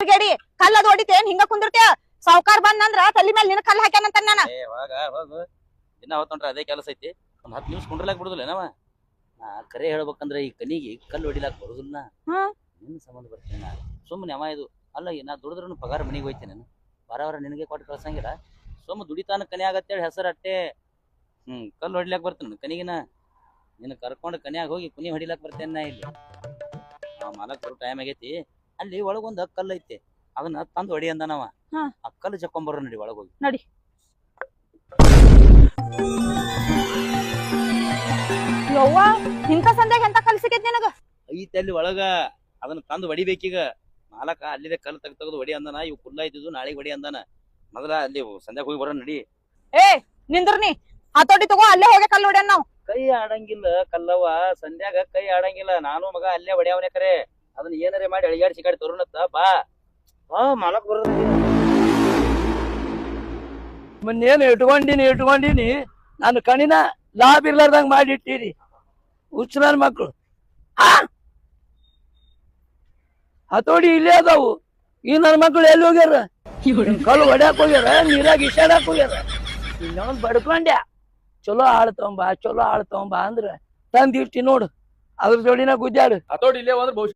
ಗಡಿ ಕಲ್ಲದ ಹೊಡಿತೇನ್ ಹಿಂಗ ಕುಂದಿರ್ತೇ ಸಾವ್ಕಾರ್ ಬಂದಂದ್ರ ತಲಿ ಮೇಲೆ ನಿನ್ ಕಲ್ಲು ಹಾಕ್ಯಾನಂತ ನಾನ ಹೋಗು ದಿನ ಹೊತ್ತೊಂಡ್ರ ಅದೇ ಕೆಲಸ ಐತಿ ಒಂದ್ 10 ನಿಮಿಷ ಕುಂಡ್ರಲಾಕ್ ಬಿಡುದಿಲ್ಲ ನಾವ ನಾ ಕರೆ ಹೇಳ್ಬೇಕಂದ್ರ ಈ ಕನಿಗೆ ಕಲ್ಲು ಹೊಡಿಲಾಕ್ ಬರುದಿಲ್ಲ ನಿನ್ ಸಂಬಂಧ ಬರ್ತೇನೆ ನಾ ಸುಮ್ಮನೆ ಅವ ಇದು ಅಲ್ಲ ನಾ ದುಡಿದ್ರೂ ಪಗಾರ ಮನಿಗೆ ಹೋಯ್ತೇನೆ ನಾನು ವಾರ ನಿನಗೆ ಕೊಟ್ಟು ಕಳ್ಸಂಗಿಲ್ಲ ಸುಮ್ಮ ದುಡಿತಾನ ಕನಿ ಆಗತ್ತೇಳಿ ಹೆಸರು ಅಟ್ಟೆ ಕಲ್ಲು ಹೊಡಿಲಾಕ್ ಬರ್ತೇನೆ ಕನಿಗಿನ ನಿನ್ನ ಕರ್ಕೊಂಡು ಕನ್ಯಾಗ ಹೋಗಿ ಕುನಿ ಹೊಡಿಲಾಕ್ ಬರ್ತೇನೆ ನಾ ಇಲ್ಲಿ ಮಾಲಕ್ ಬರೋ ಟೈಮ್ ಆಗೈತಿ ಅಲ್ಲಿ ಒಳಗೊಂದು ಕಲ್ಲು ಐತಿ ಅದನ್ನ ತಂದು ಹೊಡಿ ಅಂದನವ ಆ ಕಲ್ಲು ಜಕ್ಕೊಂಬರೋ ನಡಿ ಒಳಗೋಗಿ ನಡಿ ಯವ್ವ ಇಂಥ ಸಂಧ್ಯಾಗ ಎಂತ ಕಲ್ ಸಿಗೈತಿ ನಿನಗ ಐತಿ ಅಲ್ಲಿ ಒಳಗ ಅದನ್ನ ತಂದು ಹೊಡಿಬೇಕೀಗ ಮಾಲಕ ಅಲ್ಲಿದೆ ಕಲ್ಲು ತೆಗ್ದು ಹೊಡಿ ಅಂದನ ಇವ್ ಕುಲ್ಲ ಇದ್ದಿದ್ದು ನಾಳೆಗೆ ಹೊಡಿ ಅಂದನ ಮೊದಲ ಅಲ್ಲಿ ಸಂಧ್ಯಾಗ ಹೋಗಿ ಬರೋ ನಡಿ ಏ ನಿಂದ್ರನಿ ಹತೋಟಿ ತಗೋ ಅಲ್ಲೇ ಹೋಗಿ ಕಲ್ಲು ಹೊಡ್ಯಾನ ನಾವು ಕೈ ಆಡಂಗಿಲ್ಲ ಕಲ್ಲವ ಸಂಧ್ಯಾಗ ಕೈ ಆಡಂಗಿಲ್ಲ ನಾನು ಮಗ ಅಲ್ಲೇ ಹೊಡ್ಯಾವನೆ ಕರೆ ಅದನ್ನ ಏನಾರೇ ಮಾಡಿ ಅಳಿಗಾಡಿ ಸಿಗಾಡಿ ತರುಣತ್ತ ಬಾ ಮಾಲಕ್ ಬರೋದ ಮೊನ್ನೇನು ಇಟ್ಕೊಂಡಿನಿ ನಾನು ಕಣಿನ ಲಾಭ ಇರ್ಲಾರ್ದಂಗ ಮಾಡಿ ಇಟ್ಟಿರಿ ಹುಚ್ಚ ನನ್ನ ಮಕ್ಕಳು ಹತೋಡಿ ಇಲ್ಲೇ ಅದಾವು ಈ ನನ್ನ ಮಕ್ಕಳು ಎಲ್ಲಿ ಹೋಗ್ಯಾರ ಕಲ್ಲು ಹೊಡ್ಯಾಕ್ ಹೋಗ್ಯಾರ ನೀರಾಗ ಇಶಾಡಕ್ ಹೋಗ್ಯಾರ ಇನ್ನೊಂದ್ ಬಡ್ಕೊಂಡ್ಯಾ ಚಲೋ ಆಳ್ತವಂಬ ಅಂದ್ರ ತಂದಿಟ್ಟಿ ನೋಡು ಅದ್ರ ಜೋಡಿನ ಗುದ್ದಾಡು ಹತೋಡಿ ಇಲ್ಲೇ ಹೋದ್ರೆ ಬಹುಶಃ